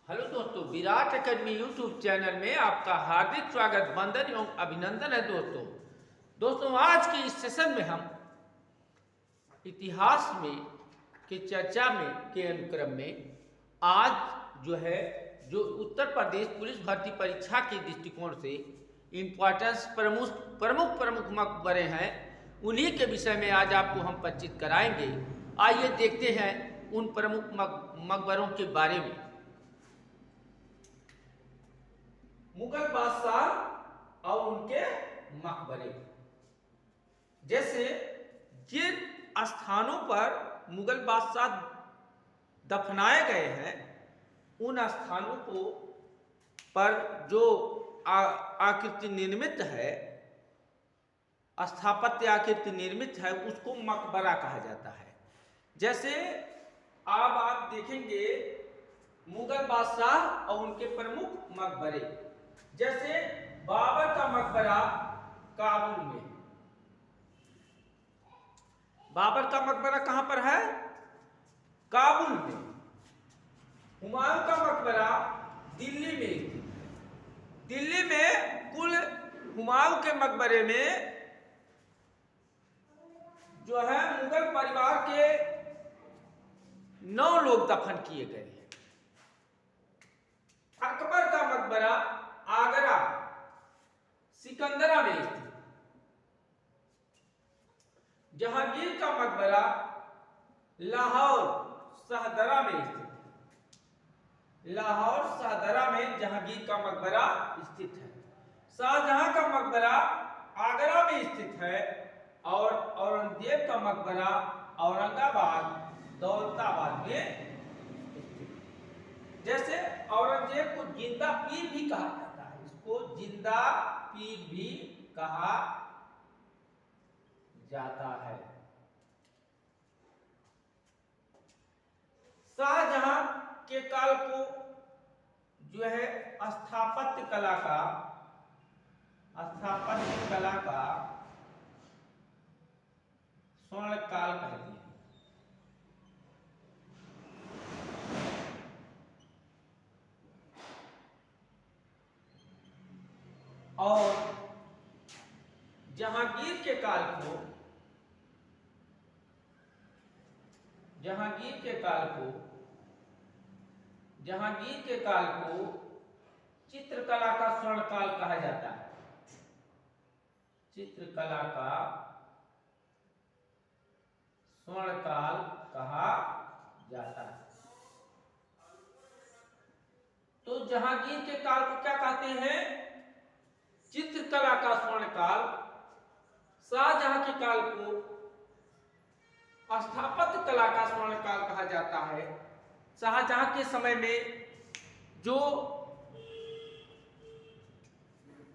Hello दोस्तों, Virat academy YouTube channel में आपका हार्दिक स्वागत, वंदन एवं अभिनंदन है। दोस्तों आज के इस सेशन में हम इतिहास में की चर्चा में के अनुक्रम में आज जो उत्तर प्रदेश पुलिस भर्ती परीक्षा के दृष्टिकोण से इम्पोर्टेंस प्रमुख मकबरे हैं, उन्हीं के विषय में आज आपको हम परिचित कराएंगे। आइए देखते हैं उन प्रमुख मकबरों के बारे में। मुगल बादशाह और उनके मकबरे, जैसे जिन स्थानों पर मुगल बादशाह दफनाए गए हैं, उन स्थानों को पर जो आकृति निर्मित है, स्थापत्य आकृति निर्मित है, उसको मकबरा कहा जाता है। जैसे अब आप देखेंगे मुगल बादशाह और उनके प्रमुख मकबरे, जैसे बाबर का मकबरा काबुल में। बाबर का मकबरा कहां पर है? काबुल में। हुमायूं का मकबरा दिल्ली में स्थित। दिल्ली में कुल हुमायूं के मकबरे में जो है मुगल परिवार के 9 लोग दफन किए गए हैं। अकबर का मकबरा आगरा सिकंदरा में स्थित। जहांगीर का मकबरा लाहौर शाहदरा में स्थित। लाहौर शाहदरा में जहांगीर का मकबरा स्थित है। शाहजहां का मकबरा आगरा में स्थित है और औरंगजेब का मकबरा औरंगाबाद दौलताबाद में। जैसे औरंगजेब को जिंदा पीर भी कहा जाता है, इसको जिंदा पीर भी कहा जाता है। शाहजहां के काल को जो है स्थापत्य कला का स्वर्ण काल कहते हैं। और जहांगीर के काल को चित्रकला का स्वर्ण काल कहा जाता है। चित्रकला का स्वर्ण काल कहा जाता है। तो जहांगीर के काल को क्या कहते हैं? चित्रकला का स्वर्ण काल। शाहजहां के काल को स्थापत्य कला का स्वर्ण काल कहा जाता है। शाहजहां के समय में जो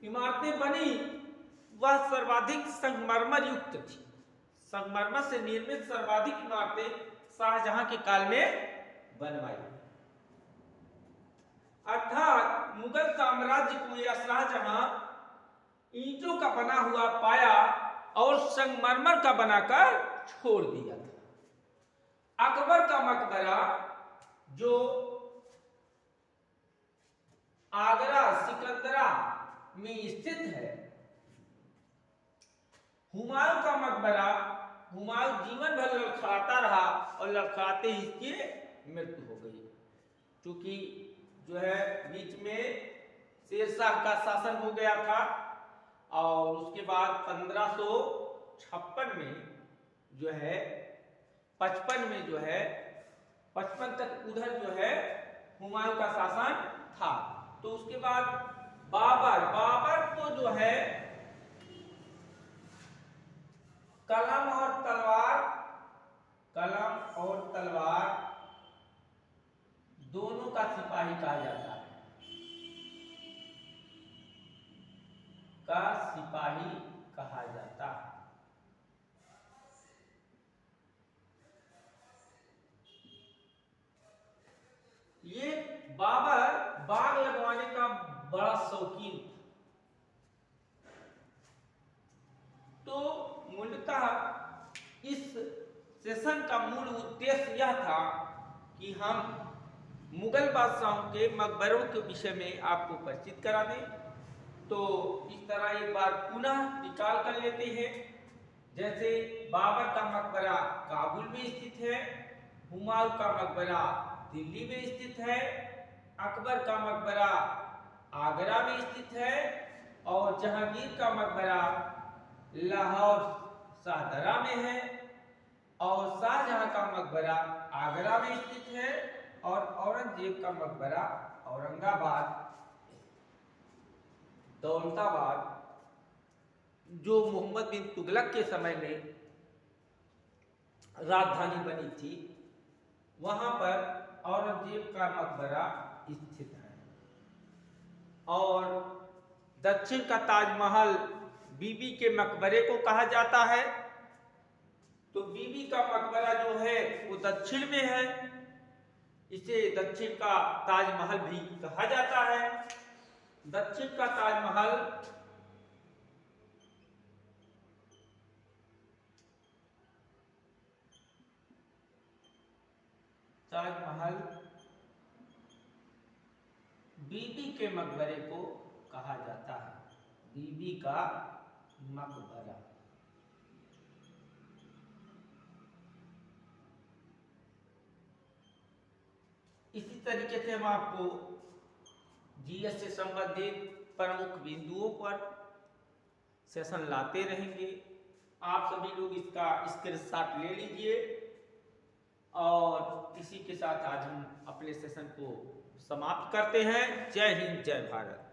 इमारतें बनी वह सर्वाधिक संगमरमर युक्त थी। संगमरमर से निर्मित सर्वाधिक इमारतें शाहजहां के काल में बनवाई। अर्थात मुगल साम्राज्य को यह शाहजहां ईंटों का बना हुआ पाया और संगमरमर का बनाकर छोड़ दिया था। अकबर का मकबरा जो आगरा सिकंदरा में स्थित है। हुमायूं का मकबरा, हुमायूं जीवन भर लड़खड़ाता रहा और लड़खड़ाते ही इसकी मृत्यु हो गई, क्योंकि जो है बीच में शेरशाह का शासन हो गया था और उसके बाद 1556 में जो है 55 तक उधर जो है हुमायूं का शासन था। तो उसके बाद बाबर तो जो है कलम और तलवार दोनों का सिपाही कहा जाता है। ये बाबर बाग लगवाने का बड़ा शौकीन था। तो मूलतः इस सेशन का मूल उद्देश्य यह था कि हम मुगल बादशाहों के मकबरों के विषय में आपको परिचित करा दें। तो इस तरह एक बार पुनः निकाल कर लेते हैं। जैसे बाबर का मकबरा काबुल में स्थित है, हुमायूं का मकबरा दिल्ली में स्थित है, अकबर का मकबरा आगरा में स्थित है और जहांगीर का मकबरा लाहौर शाहदरा में है और शाहजहां का मकबरा आगरा में स्थित है और औरंगजेब का मकबरा औरंगाबाद दौलताबाद जो मोहम्मद बिन तुगलक के समय में राजधानी बनी थी वहां पर औरंगजेब का मकबरा स्थित है। और दक्षिण का ताजमहल बीबी के मकबरे को कहा जाता है। तो बीबी का मकबरा जो है वो दक्षिण में है, इसे दक्षिण का ताजमहल भी कहा जाता है। दक्षिण का ताजमहल बीबी के मकबरे को कहा जाता है, बीबी का मकबरा। इसी तरीके से हम आपको जीएस से संबंधित प्रमुख बिंदुओं पर सेशन लाते रहेंगे। आप सभी लोग इसका स्क्रीनशॉट ले लीजिए और इसी के साथ आज हम अपने सेशन को समाप्त करते हैं। जय हिंद, जय भारत।